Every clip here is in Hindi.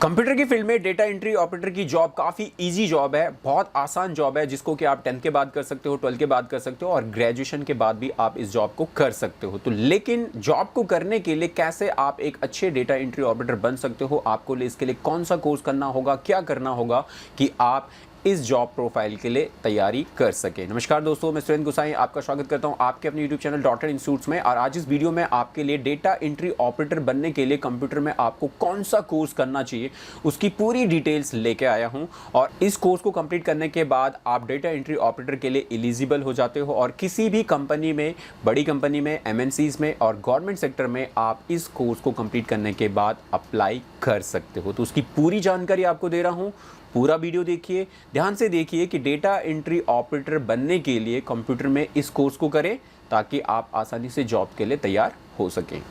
कंप्यूटर की फील्ड में डेटा एंट्री ऑपरेटर की जॉब काफ़ी इजी जॉब है, बहुत आसान जॉब है जिसको कि आप 10th के बाद कर सकते हो, 12th के बाद कर सकते हो और ग्रेजुएशन के बाद भी आप इस जॉब को कर सकते हो। तो लेकिन जॉब को करने के लिए कैसे आप एक अच्छे डेटा एंट्री ऑपरेटर बन सकते हो, आपको इसके लिए कौन सा कोर्स करना होगा, क्या करना होगा कि आप इस जॉब प्रोफाइल के लिए तैयारी कर सके। नमस्कार दोस्तों, मैं सुरेंद्र गुसाई आपका स्वागत करता हूं आपके अपने YouTube चैनल डॉक्टर इंस्टीट्यूट्स में। और आज इस वीडियो में आपके लिए डेटा एंट्री ऑपरेटर बनने के लिए कंप्यूटर में आपको कौन सा कोर्स करना चाहिए उसकी पूरी डिटेल्स लेके आया हूं। और इस कोर्स को कंप्लीट करने के बाद आप डेटा एंट्री ऑपरेटर के लिए एलिजिबल हो जाते हो और किसी भी कंपनी में, बड़ी कंपनी में, MNCs में और गवर्नमेंट सेक्टर में आप इस कोर्स को कंप्लीट करने के बाद अप्लाई कर सकते हो। तो उसकी पूरी जानकारी आपको दे रहा हूँ, पूरा वीडियो देखिए, ध्यान से देखिए कि डेटा एंट्री ऑपरेटर बनने के लिए कंप्यूटर में इस कोर्स को करें ताकि आप आसानी से जॉब के लिए तैयार हो सकें।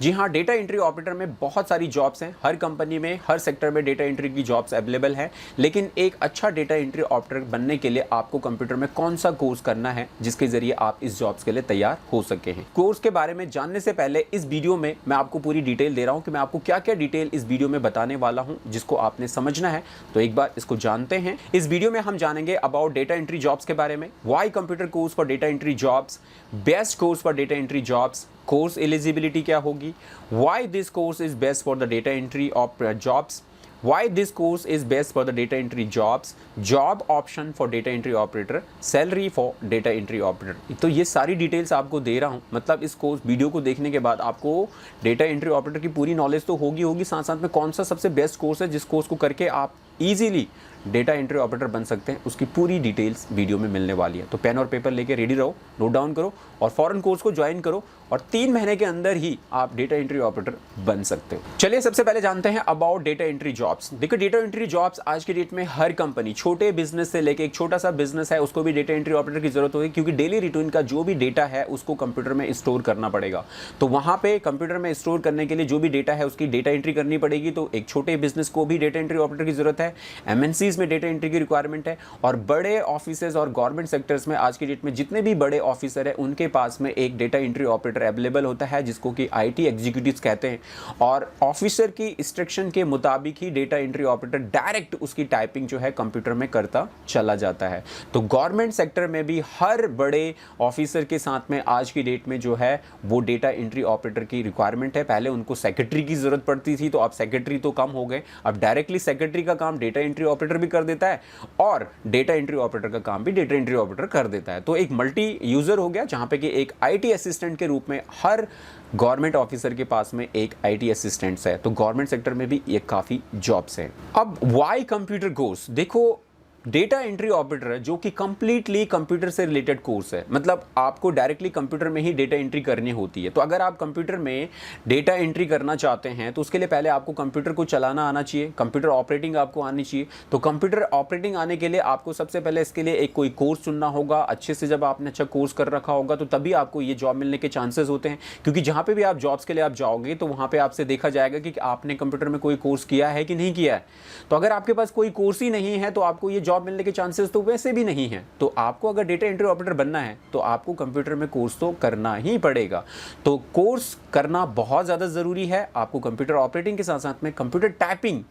जी हाँ, डेटा एंट्री ऑपरेटर में बहुत सारी जॉब्स हैं, हर कंपनी में, हर सेक्टर में डेटा एंट्री की जॉब्स अवेलेबल हैं। लेकिन एक अच्छा डेटा एंट्री ऑपरेटर बनने के लिए आपको कंप्यूटर में कौन सा कोर्स करना है जिसके जरिए आप इस जॉब्स के लिए तैयार हो सके हैं। कोर्स के बारे में जानने से पहले इस वीडियो में मैं आपको पूरी डिटेल दे रहा हूँ कि मैं आपको क्या क्या डिटेल इस वीडियो में बताने वाला हूँ जिसको आपने समझना है। तो एक बार इसको जानते हैं। इस वीडियो में हम जानेंगे अबाउट डेटा एंट्री जॉब्स के बारे में, why computer course for data entry jobs, best course for data entry jobs, course eligibility क्या होगी, why this course is best for the data entry jobs, why this course is best for the data entry jobs, job option for data entry operator, salary for data entry operator। तो ये सारी डिटेल्स आपको दे रहा हूँ, मतलब इस कोर्स वीडियो को देखने के बाद आपको डेटा एंट्री ऑपरेटर की पूरी नॉलेज तो होगी साथ साथ में कौन सा सबसे बेस्ट कोर्स है जिस कोर्स को करके आप इजीली डेटा एंट्री ऑपरेटर बन सकते हैं, उसकी पूरी डिटेल्स वीडियो में मिलने वाली है। तो पेन और पेपर लेके रेडी रहो, नोट डाउन करो और फौरन कोर्स को ज्वाइन करो और 3 महीने के अंदर ही आप डेटा एंट्री ऑपरेटर बन सकते हो। चलिए सबसे पहले जानते हैं अबाउट डेटा एंट्री जॉब्स। देखो, डेटा एंट्री जॉब्स आज के डेट में हर कंपनी, छोटे बिजनेस से लेके एक छोटा सा बिजनेस है उसको भी डेटा एंट्री ऑपरेटर की जरूरत होगी, क्योंकि डेली रूटीन का जो भी डेटा है उसको कंप्यूटर में स्टोर करना पड़ेगा। तो वहां पे कंप्यूटर में स्टोर करने के लिए जो भी डेटा है उसकी डेटा एंट्री करनी पड़ेगी। तो एक छोटे बिजनेस को भी डेटा एंट्री ऑपरेटर की जरूरत है, MNCs में डेटा एंट्री की रिक्वायरमेंट है और बड़े ऑफिसेज और गवर्नमेंट सेक्टर्स में आज के डेट में जितने भी बड़े ऑफिसर है उनके पास में एक डेटा एंट्री ऑपरेटर अवेलेबल होता है जिसको कि IT एग्जीक्यूटिव्स कहते हैं। और ऑफिसर की इंस्ट्रक्शन के मुताबिक ही डेटा एंट्री ऑपरेटर डायरेक्ट उसकी टाइपिंग जो है कंप्यूटर में करता चला जाता है। तो गवर्नमेंट सेक्टर में भी हर बड़े ऑफिसर के साथ में आज की डेट में जो है वो डेटा एंट्री ऑपरेटर की रिक्वायरमेंट है। पहले उनको सेक्रेटरी की जरूरत पड़ती थी, तो अब सेक्रेटरी तो कम हो गए, अब डायरेक्टली सेक्रेटरी का काम डेटा एंट्री ऑपरेटर भी कर देता है और डेटा एंट्री ऑपरेटर का काम भी डेटा एंट्री ऑपरेटर कर देता है। तो एक मल्टी यूजर हो गया जहां पे कि एक IT असिस्टेंट के रूप में हर गवर्नमेंट ऑफिसर के पास में एक IT असिस्टेंट्स है। तो गवर्नमेंट सेक्टर में भी ये काफी जॉब्स हैं। अब व्हाई कंप्यूटर कोर्स, देखो डेटा एंट्री ऑपरेटर है जो कि कंप्लीटली कंप्यूटर से रिलेटेड कोर्स है, मतलब आपको डायरेक्टली कंप्यूटर में ही डेटा एंट्री करनी होती है। तो अगर आप कंप्यूटर में डेटा एंट्री करना चाहते हैं तो उसके लिए पहले आपको कंप्यूटर को चलाना आना चाहिए, कंप्यूटर ऑपरेटिंग आपको आनी चाहिए। तो कंप्यूटर ऑपरेटिंग आने के लिए आपको सबसे पहले इसके लिए एक कोई कोर्स चुनना होगा अच्छे से। जब आपने अच्छा कोर्स कर रखा होगा तो तभी आपको ये जॉब मिलने के चांसेस होते हैं, क्योंकि जहाँ पे भी आप जॉब्स के लिए आप जाओगे तो वहाँ पे आपसे देखा जाएगा कि आपने कंप्यूटर में कोई कोर्स किया है कि नहीं किया है। तो अगर आपके पास कोई कोर्स ही नहीं है तो आपको ये जॉब मिलने के चांसेस तो वैसे भी नहीं है। तो आपको अगर डेटा एंट्री ऑपरेटर बनना है तो आपको कंप्यूटर में कोर्स तो करना ही पड़ेगा। तो कोर्स करना बहुत ज़्यादा ज़रूरी है। आपको कंप्यूटर ऑपरेटिंग के साथ साथ में कंप्यूटर टाइपिंग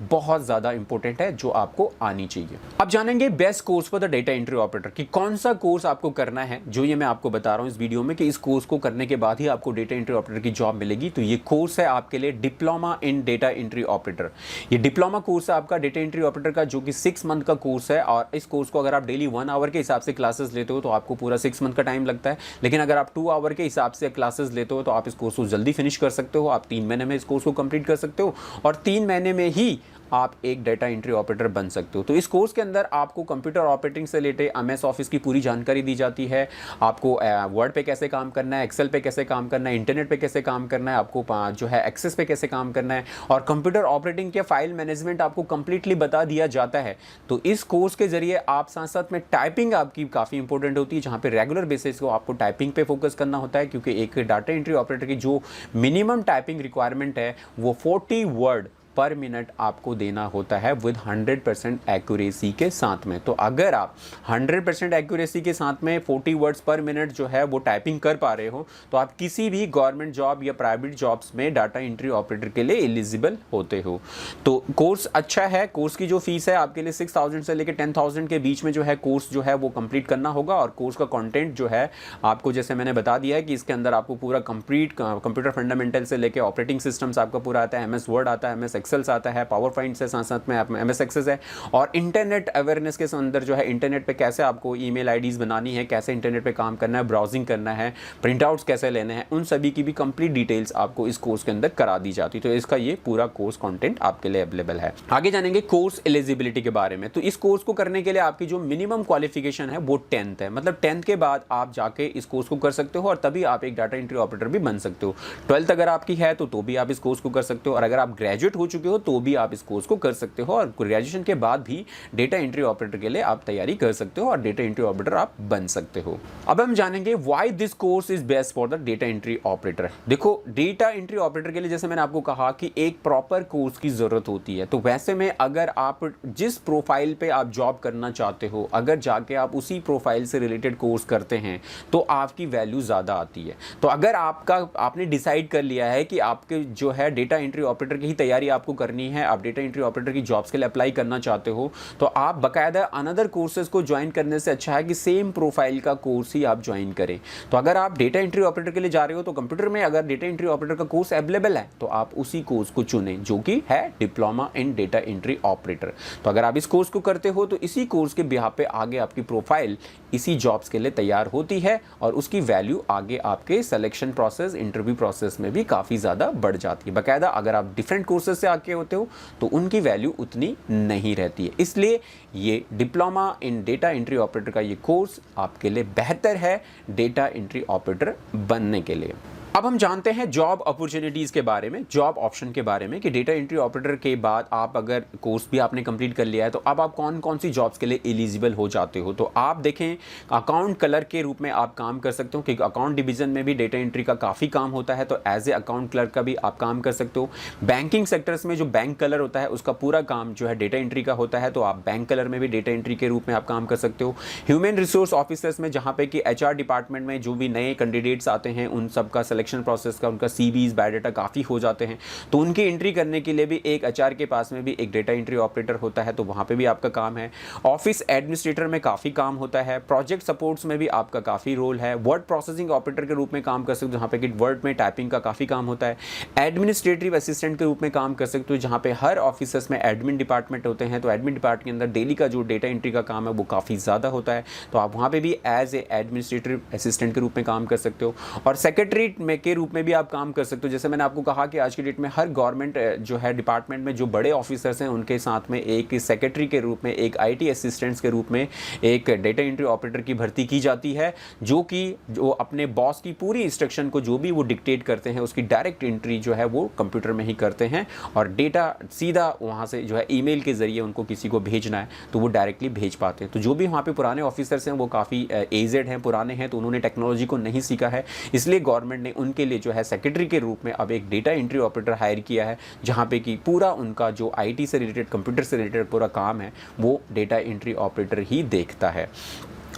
बहुत ज़्यादा इंपॉर्टेंट है जो आपको आनी चाहिए। अब जानेंगे best course for the data entry operator कि कौन सा कोर्स आपको करना है। जो ये मैं आपको बता रहा हूँ इस वीडियो में कि इस कोर्स को करने के बाद ही आपको डेटा एंट्री ऑपरेटर की जॉब मिलेगी। तो ये कोर्स है आपके लिए diploma in data entry operator. ये डिप्लोमा कोर्स है आपका डेटा एंट्री ऑपरेटर का, जो कि 6 मंथ का कोर्स है। और इस कोर्स को अगर आप डेली 1 आवर के हिसाब से क्लासेस लेते हो तो आपको पूरा 6 मंथ का टाइम लगता है। लेकिन अगर आप 2 आवर के हिसाब से क्लासेस लेते हो तो आप इस कोर्स को जल्दी फिनिश कर सकते हो। आप 3 महीने में इस कोर्स को कंप्लीट कर सकते हो और 3 महीने में ही आप एक डेटा एंट्री ऑपरेटर बन सकते हो। तो इस कोर्स के अंदर आपको कंप्यूटर ऑपरेटिंग से रिलेटेड MS ऑफिस की पूरी जानकारी दी जाती है। आपको वर्ड पे कैसे काम करना है, एक्सेल पे कैसे काम करना है, इंटरनेट पे कैसे काम करना है, आपको जो है एक्सेस पे कैसे काम करना है और कंप्यूटर ऑपरेटिंग के फाइल मैनेजमेंट आपको कंप्लीटली बता दिया जाता है। तो इस कोर्स के जरिए आप साथ साथ में टाइपिंग आपकी काफ़ी इंपॉर्टेंट होती है, जहाँ पे रेगुलर बेसिस को आपको टाइपिंग पे फोकस करना होता है, क्योंकि एक डाटा एंट्री ऑपरेटर की जो मिनिमम टाइपिंग रिक्वायरमेंट है वो 40 वर्ड पर मिनट आपको देना होता है विद 100% एक्यूरेसी के साथ में। तो अगर आप 100% एक्यूरेसी के साथ में 40 वर्ड्स पर मिनट जो है वो टाइपिंग कर पा रहे हो तो आप किसी भी गवर्नमेंट जॉब या प्राइवेट जॉब्स में डाटा एंट्री ऑपरेटर के लिए एलिजिबल होते हो। तो कोर्स अच्छा है। कोर्स की जो फीस है आपके लिए 6,000 से लेकर 10,000 के बीच में जो है कोर्स जो है वो कंप्लीट करना होगा। और कोर्स का कंटेंट जो है आपको जैसे मैंने बता दिया है कि इसके अंदर आपको पूरा कंप्लीट कंप्यूटर फंडामेंटल से लेकर ऑपरेटिंग सिस्टम्स आपका पूरा आता है, एमएस वर्ड आता है, एमएस एक्सेल्स आता है, पावर पॉइंट से साथ साथ में एमएस एक्सेस है, और इंटरनेट अवेयरनेस के अंदर जो है इंटरनेट पे कैसे आपको ईमेल आईडीज बनानी है, कैसे इंटरनेट पे काम करना है, ब्राउजिंग करना है, प्रिंट आउट्स कैसे लेने हैं, उन सभी की भी कंप्लीट डिटेल्स आपको इस कोर्स के अंदर करा दी जाती है। तो इसका ये पूरा कोर्स कंटेंट आपके लिए अवेलेबल है। आगे जानेंगे कोर्स एलिजिबिलिटी के बारे में। तो इस कोर्स को करने के लिए आपकी जो मिनिमम क्वालिफिकेशन है वो 10th है। मतलब 10th के बाद आप जाके इस कोर्स को कर सकते हो और तभी आप एक डाटा एंट्री ऑपरेटर भी बन सकते हो। 12th अगर आपकी है तो भी आप इस कोर्स को कर सकते हो, और अगर आप ग्रेजुएट हो चुके हो तो भी आप इस कोर्स को कर सकते हो, और ग्रेजुएशन के बाद भी डेटा एंट्री ऑपरेटर के लिए आप तैयारी कर सकते हो और डेटा एंट्री ऑपरेटर आप बन सकते हो। अब हम जानेंगे why this course is best for the data entry operator. देखो, डेटा एंट्री ऑपरेटर के लिए जैसे मैंने आपको कहा कि एक प्रॉपर कोर्स की जरूरत होती है। तो वैसे में अगर आप जिस प्रोफाइल पे आप जॉब करना चाहते हो, अगर जाके आप उसी प्रोफाइल से रिलेटेड कोर्स करते हैं तो आपकी वैल्यू ज़्यादा आती है। तो अगर आपने डिसाइड कर लिया है कि आपके जो है डेटा एंट्री ऑपरेटर की ही तैयारी आपको करनी है, आप डेटा एंट्री ऑपरेटर की जॉब्स के लिए अप्लाई करना चाहते हो, तो आप बाकायदा अनदर कोर्सेज को ज्वाइन करने से अच्छा है कि सेम प्रोफाइल का कोर्स ही आप ज्वाइन करें। तो अगर आप डेटा एंट्री ऑपरेटर के लिए जा रहे हो तो कंप्यूटर में अगर डेटा एंट्री ऑपरेटर का कोर्स अवेलेबल है तो आप उसी कोर्स को चुनें जो कि है diploma in data entry operator. तो अगर आप इस कोर्स को करते हो तो इसी कोर्स के बिहाफ पे आगे आपकी प्रोफाइल इसी जॉब्स के लिए तैयार होती है और उसकी वैल्यू आगे आपके सिलेक्शन प्रोसेस, इंटरव्यू प्रोसेस में भी काफ़ी ज़्यादा बढ़ जाती है। बाकायदा अगर आप डिफरेंट कोर्सेज से आके होते हो तो उनकी वैल्यू उतनी नहीं रहती है। इसलिए ये diploma in data entry operator का ये कोर्स आपके लिए बेहतर है डेटा एंट्री ऑपरेटर बनने के लिए। अब हम जानते हैं जॉब अपॉर्चुनिटीज़ के बारे में, जॉब ऑप्शन के बारे में कि डेटा एंट्री ऑपरेटर के बाद आप अगर कोर्स भी आपने कंप्लीट कर लिया है तो अब आप कौन कौन सी जॉब्स के लिए एलिजिबल हो जाते हो। तो आप देखें, अकाउंट कलर के रूप में आप काम कर सकते हो क्योंकि अकाउंट डिवीजन में भी डेटा एंट्री का काफ़ी काम होता है, तो एज ए अकाउंट क्लर्क का भी आप काम कर सकते हो। बैंकिंग सेक्टर्स में जो बैंक कलर होता है उसका पूरा काम जो है डेटा एंट्री का होता है, तो आप बैंक कलर में भी डेटा एंट्री के रूप में आप काम कर सकते हो। ह्यूमन रिसोर्स ऑफिसर्स में जहाँ पे कि HR डिपार्टमेंट में जो भी नए कैंडिडेट्स आते हैं उन सब का सिलेक्शन प्रोसेस का उनका CVs बायोडाटा काफ़ी हो जाते हैं, तो उनकी एंट्री करने के लिए भी एक HR के पास में भी एक डेटा एंट्री ऑपरेटर होता है, तो वहाँ पे भी आपका काम है। ऑफिस एडमिनिस्ट्रेटर में काफ़ी काम होता है। प्रोजेक्ट सपोर्ट्स में भी आपका काफ़ी रोल है। वर्ड प्रोसेसिंग ऑपरेटर के रूप में काम कर सकते हो जहाँ पे कि वर्ड में टाइपिंग का काफ़ी काम होता है। एडमिनिस्ट्रेटिव असिस्टेंट के रूप में काम कर सकते हो जहाँ पे हर ऑफिस में एडमिन डिपार्टमेंट होते हैं, तो एडमिन डिपार्टमेंट के अंदर डेली का जो डेटा एंट्री का काम है वो काफ़ी ज़्यादा होता है, तो आप वहाँ पे भी एज ए एडमिनिस्ट्रेटिव असिस्टेंट के रूप में काम कर सकते हो। और सेक्रेटरी में के रूप में भी आप काम कर सकते हो। जैसे मैंने आपको कहा कि आज की डेट में हर गवर्नमेंट जो है डिपार्टमेंट में जो बड़े ऑफिसर्स हैं उनके साथ में एक सेक्रेटरी के रूप में, एक IT असिस्टेंट्स के रूप में एक डेटा एंट्री ऑपरेटर की भर्ती की जाती है, जो अपने बॉस की पूरी इंस्ट्रक्शन को जो भी वो डिक्टेट करते हैं उसकी डायरेक्ट एंट्री जो है वो कंप्यूटर में ही करते हैं, और डेटा सीधा वहाँ से जो है ईमेल के जरिए उनको किसी को भेजना है तो वो डायरेक्टली भेज पाते हैं। तो जो भी वहाँ पे पुराने ऑफिसर्स हैं वो काफ़ी एजेड हैं, पुराने हैं, तो उन्होंने टेक्नोलॉजी को नहीं सीखा है, इसलिए गवर्नमेंट ने उनके लिए जो है सेक्रेटरी के रूप में अब एक डेटा एंट्री ऑपरेटर हायर किया है, जहाँ पे कि पूरा उनका जो IT से रिलेटेड, कंप्यूटर से रिलेटेड पूरा काम है वो डेटा एंट्री ऑपरेटर ही देखता है।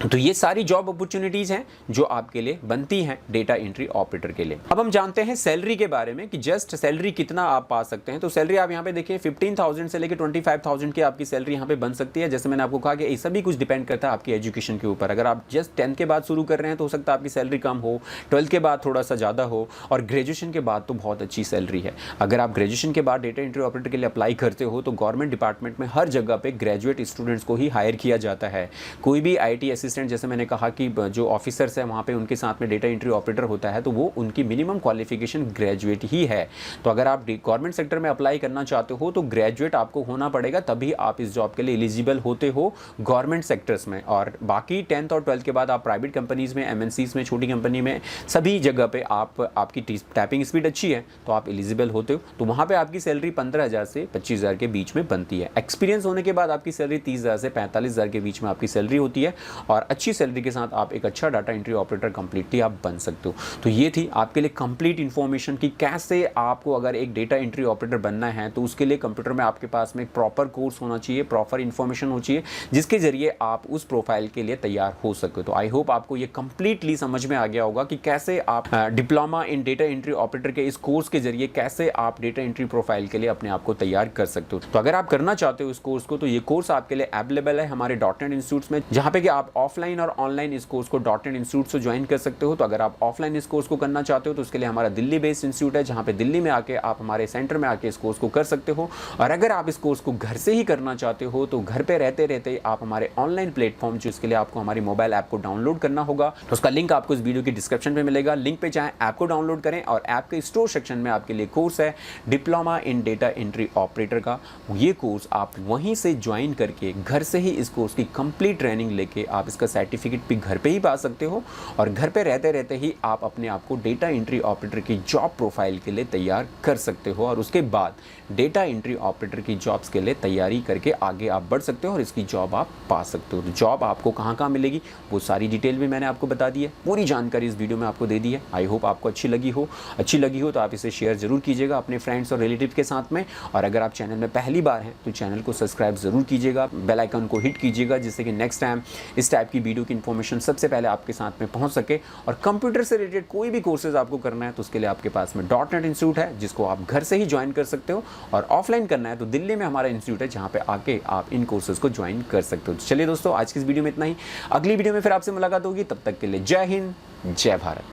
तो ये सारी जॉब अपॉर्चुनिटीज़ हैं जो आपके लिए बनती हैं डेटा एंट्री ऑपरेटर के लिए। अब हम जानते हैं सैलरी के बारे में कि जस्ट सैलरी कितना आप पा सकते हैं। तो सैलरी आप यहाँ पे देखिए 15,000 से लेकर 25,000 की आपकी सैलरी यहाँ पे बन सकती है। जैसे मैंने आपको कहा कि ये सभी कुछ डिपेंड करता है आपकी एजुकेशन के ऊपर। अगर आप जस्ट 10th के बाद शुरू कर रहे हैं तो हो सकता है आपकी सैलरी कम हो, 12th के बाद थोड़ा सा ज़्यादा हो, और ग्रेजुएशन के बाद तो बहुत अच्छी सैलरी है। अगर आप ग्रेजुएशन के बाद डेटा एंट्री ऑपरेटर के लिए अप्लाई करते हो तो गवर्नमेंट डिपार्टमेंट में हर जगह पर ग्रेजुएट स्टूडेंट्स को ही हायर किया जाता है। कोई भी IT असिस्टेंट, जैसे मैंने कहा कि जो ऑफिसर्स हैं वहाँ पे उनके साथ में डेटा एंट्री ऑपरेटर होता है, तो वो उनकी मिनिमम क्वालिफिकेशन ग्रेजुएट ही है। तो अगर आप गवर्नमेंट सेक्टर में अप्लाई करना चाहते हो तो ग्रेजुएट आपको होना पड़ेगा, तभी आप इस जॉब के लिए एलिजिबल होते हो गवर्नमेंट सेक्टर्स में। और बाकी 10th और 12th के बाद आप प्राइवेट कंपनीज़ में, MNCs में, छोटी कंपनी में, सभी जगह पे आपकी टाइपिंग स्पीड अच्छी है तो आप एलिजिबल होते हो, तो वहाँ पर आपकी सैलरी 15,000 से 25,000 के बीच में बनती है। एक्सपीरियंस होने के बाद आपकी सैलरी 30,000 से 45,000 के बीच में आपकी सैलरी होती है। और अच्छी सैलरी के साथ आप एक अच्छा डाटा एंट्री ऑपरेटर कंप्लीटली आप बन सकते हो। तो ये थी आपके लिए कंप्लीट इन्फॉर्मेशन कि कैसे आपको अगर एक डेटा एंट्री ऑपरेटर बनना है तो उसके लिए कंप्यूटर में आपके पास में एक प्रॉपर कोर्स होना चाहिए, प्रॉपर इन्फॉर्मेशन होनी चाहिए, जिसके जरिए आप उस प्रोफाइल के लिए तैयार हो सके। तो आई होप आपको ये कंप्लीटली समझ में आ गया होगा कि कैसे आप diploma in data entry operator के इस कोर्स के जरिए कैसे आप डेटा एंट्री प्रोफाइल के लिए अपने आप को तैयार कर सकते हो। तो अगर आप करना चाहते हो इस कोर्स को, तो ये कोर्स आपके लिए अवेलेबल है हमारे .NET इंस्टीट्यूट्स में, जहां पे कि आप ऑफलाइन और ऑनलाइन इस कोर्स को .NET इंस्टीट्यूट से ज्वाइन कर सकते हो। तो अगर आप ऑफलाइन इस कोर्स को करना चाहते हो तो उसके लिए हमारा दिल्ली बेस्ड इंस्टीट्यूट है, जहां पे दिल्ली में आके आप हमारे सेंटर में आके इस कोर्स को कर सकते हो। और अगर आप इस कोर्स को घर से ही करना चाहते हो तो घर पे रहते रहते आप हमारे ऑनलाइन प्लेटफॉर्म, जिसके लिए आपको हमारी मोबाइल ऐप को डाउनलोड करना होगा, तो उसका लिंक आपको इस वीडियो की डिस्क्रिप्शन में मिलेगा। लिंक पे जाएं, ऐप को डाउनलोड करें और ऐप के स्टोर सेक्शन में आपके लिए कोर्स है diploma in data entry operator का। ये कोर्स आप वहीं से ज्वाइन करके घर से ही इस कोर्स की कंप्लीट ट्रेनिंग लेके आप इसका सर्टिफिकेट भी घर पे ही पा सकते हो और घर पे रहते रहते ही आप अपने आप को डेटा एंट्री ऑपरेटर की जॉब प्रोफाइल के लिए तैयार कर सकते हो और उसके बाद डेटा एंट्री ऑपरेटर की जॉब्स के लिए तैयारी करके आगे आप बढ़ सकते हो और इसकी जॉब आप पा सकते हो। तो जॉब आपको कहाँ मिलेगी वो सारी डिटेल भी मैंने आपको बता दी है, पूरी जानकारी इस वीडियो में आपको दे दी है। आई होप आपको अच्छी लगी हो तो आप इसे शेयर जरूर कीजिएगा अपने फ्रेंड्स और रिलेटिव के साथ में। और अगर आप चैनल में पहली बार हैं तो चैनल को सब्सक्राइब जरूर कीजिएगा, बेल आइकन को हिट कीजिएगा, जिससे कि नेक्स्ट टाइम इस टाइप की वीडियो की इन्फॉर्मेशन सबसे पहले आपके साथ में पहुंच सके। और कंप्यूटर से रिलेटेड कोई भी कोर्सेज आपको करना है तो उसके लिए आपके पास में .NET इंस्टीट्यूट है, जिसको आप घर से ही ज्वाइन कर सकते हो। और ऑफलाइन करना है तो दिल्ली में हमारा इंस्टीट्यूट है, जहाँ पे आके आप इन कोर्सेज को ज्वाइन कर सकते हो। चलिए दोस्तों, आज की इस वीडियो में इतना ही। अगली वीडियो में फिर आपसे मुलाकात होगी, तब तक के लिए जय हिंद, जय भारत।